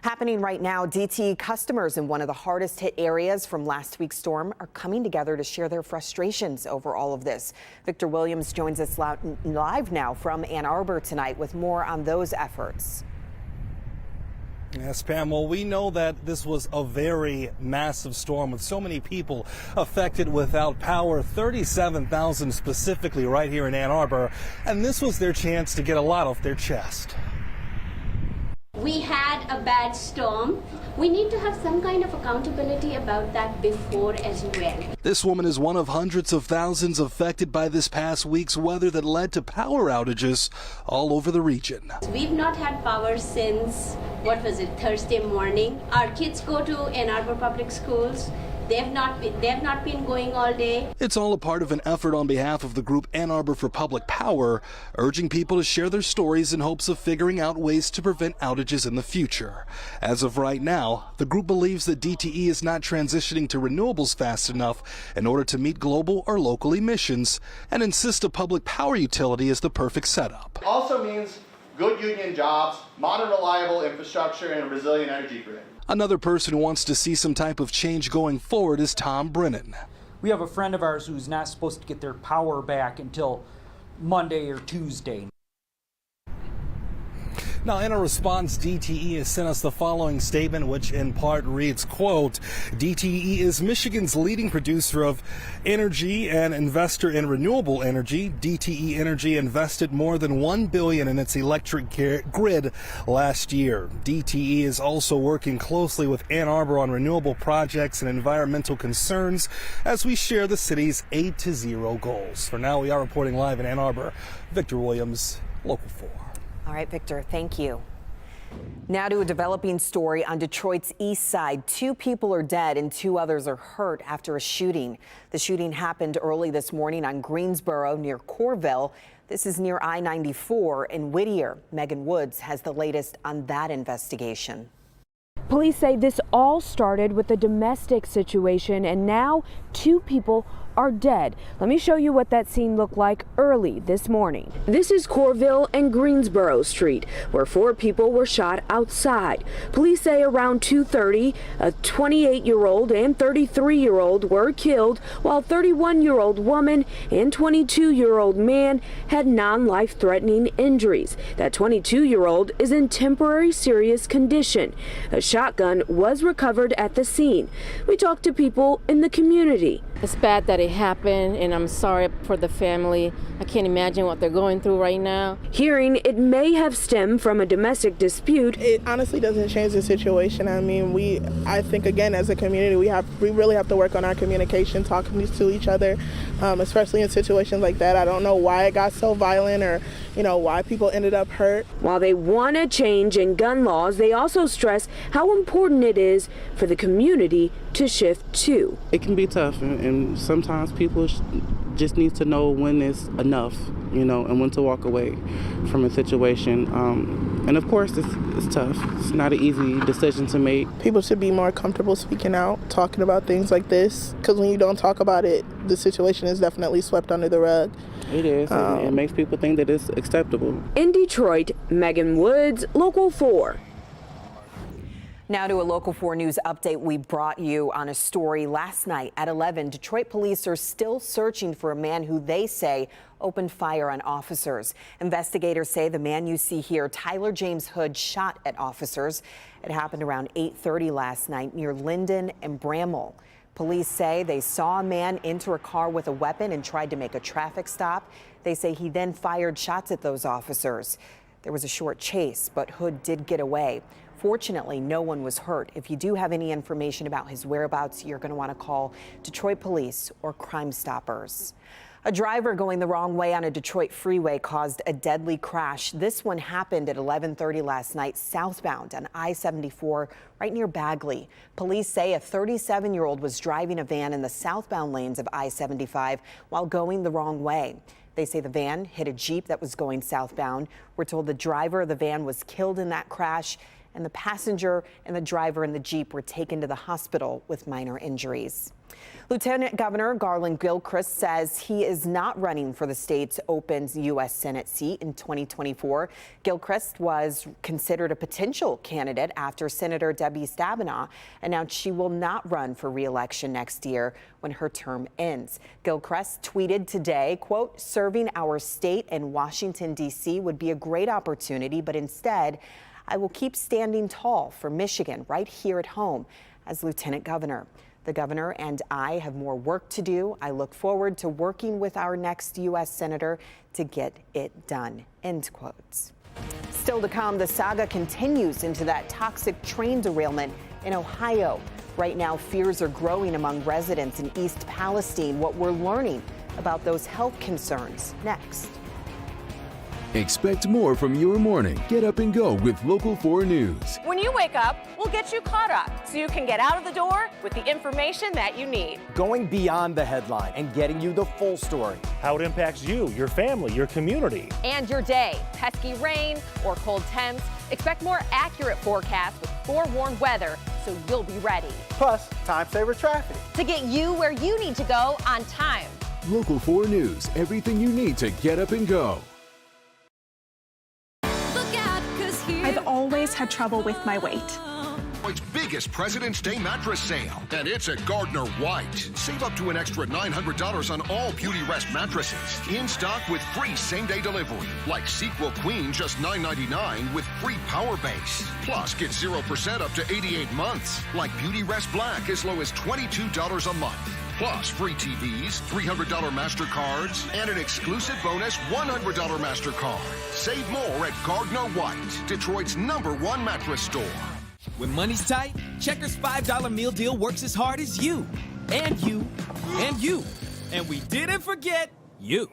Happening right now, DTE customers in one of the hardest hit areas from last week's storm are coming together to share their frustrations over all of this. Victor Williams joins us live now from Ann Arbor tonight with more on those efforts. Yes, Pam. Well, we know that this was a very massive storm with so many people affected without power, 37,000 specifically right here in Ann Arbor. And this was their chance to get a lot off their chest. We had a bad storm. We need to have some kind of accountability about that before as well. This woman is one of hundreds of thousands affected by this past week's weather that led to power outages all over the region. We've not had power since, Thursday morning. Our kids go to Ann Arbor Public Schools. They have not been going all day. It's all a part of an effort on behalf of the group Ann Arbor for Public Power, urging people to share their stories in hopes of figuring out ways to prevent outages in the future. As of right now, the group believes that DTE is not transitioning to renewables fast enough in order to meet global or local emissions, and insists a public power utility is the perfect setup. Also means good union jobs, modern reliable infrastructure, and a resilient energy grid. Another person who wants to see some type of change going forward is Tom Brennan. We have a friend of ours who's not supposed to get their power back until Monday or Tuesday. Now, in a response, DTE has sent us the following statement, which in part reads, quote, DTE is Michigan's leading producer of energy and investor in renewable energy. DTE Energy invested more than $1 billion in its electric grid last year. DTE is also working closely with Ann Arbor on renewable projects and environmental concerns as we share the city's 8 to 0 goals. For now, we are reporting live in Ann Arbor. Victor Williams, Local 4. All right, Victor, thank you. Now to a developing story on Detroit's east side. 2 people are dead and 2 others are hurt after a shooting. The shooting happened early this morning on Greensboro near Corville. This is near I-94 in Whittier. Megan Woods has the latest on that investigation. Police say this all started with a domestic situation and now 2 people are dead. Let me show you what that scene looked like early this morning. This is Corville and Greensboro Street, where 4 people were shot outside. Police say around 2:30, a 28-year-old and 33-year-old were killed, while 31-year-old woman and 22-year-old man had non-life-threatening injuries. That 22-year-old is in temporary serious condition. A shotgun was recovered at the scene. We talked to people in the community. It's bad that it happened, and I'm sorry for the family. I can't imagine what they're going through right now. Hearing it may have stemmed from a domestic dispute. It honestly doesn't change the situation. I mean, I think again as a community we really have to work on our communication, talking to each other, especially in situations like that. I don't know why it got so violent or why people ended up hurt. While they want a change in gun laws, they also stress how important it is for the community to shift too. It can be tough, and sometimes people just need to know when it's enough, and when to walk away from a situation. And of course, it's tough. It's not an easy decision to make. People should be more comfortable speaking out, talking about things like this, because when you don't talk about it, the situation is definitely swept under the rug. It is, and it makes people think that it's acceptable. In Detroit, Megan Woods, Local 4. Now to a Local 4 News update. We brought you on a story last night at 11. Detroit police are still searching for a man who they say opened fire on officers. Investigators say the man you see here, Tyler James Hood, shot at officers. It happened around 8:30 last night near Linden and Bramall. Police say they saw a man enter a car with a weapon and tried to make a traffic stop. They say he then fired shots at those officers. There was a short chase, but Hood did get away. Fortunately, no one was hurt. If you do have any information about his whereabouts, you're going to want to call Detroit Police or Crime Stoppers. A driver going the wrong way on a Detroit freeway caused a deadly crash. This one happened at 11:30 last night southbound on I-74 right near Bagley. Police say a 37-year-old was driving a van in the southbound lanes of I-75 while going the wrong way. They say the van hit a Jeep that was going southbound. We're told the driver of the van was killed in that crash and the passenger and the driver in the Jeep were taken to the hospital with minor injuries. Lieutenant Governor Garland Gilchrist says he is not running for the state's open U.S. Senate seat in 2024. Gilchrist was considered a potential candidate after Senator Debbie Stabenow announced she will not run for re-election next year when her term ends. Gilchrist tweeted today, quote, "Serving our state in Washington, D.C. would be a great opportunity, but instead, I will keep standing tall for Michigan right here at home as Lieutenant Governor. The governor and I have more work to do. I look forward to working with our next U.S. Senator to get it done." End quotes. Still to come, the saga continues into that toxic train derailment in Ohio. Right now, fears are growing among residents in East Palestine. What we're learning about those health concerns next. Expect more from your morning. Get up and go with Local 4 News. When you wake up, we'll get you caught up so you can get out of the door with the information that you need. Going beyond the headline and getting you the full story. How it impacts you, your family, your community. And your day. Pesky rain or cold temps. Expect more accurate forecasts with forewarned weather so you'll be ready. Plus, time-saver traffic. To get you where you need to go on time. Local 4 News, everything you need to get up and go. I've always had trouble with my weight. It's biggest President's Day mattress sale, and it's at Gardner White. Save up to an extra $900 on all Beauty Rest mattresses. In stock with free same-day delivery, like Sequel Queen just $9.99 with free power base. Plus, get 0% up to 88 months, like Beauty Rest Black as low as $22 a month. Plus, free TVs, $300 MasterCards, and an exclusive bonus $100 MasterCard. Save more at Gardner White, Detroit's #1 mattress store. When money's tight, Checkers $5 meal deal works as hard as you. And you. And you. And we didn't forget you.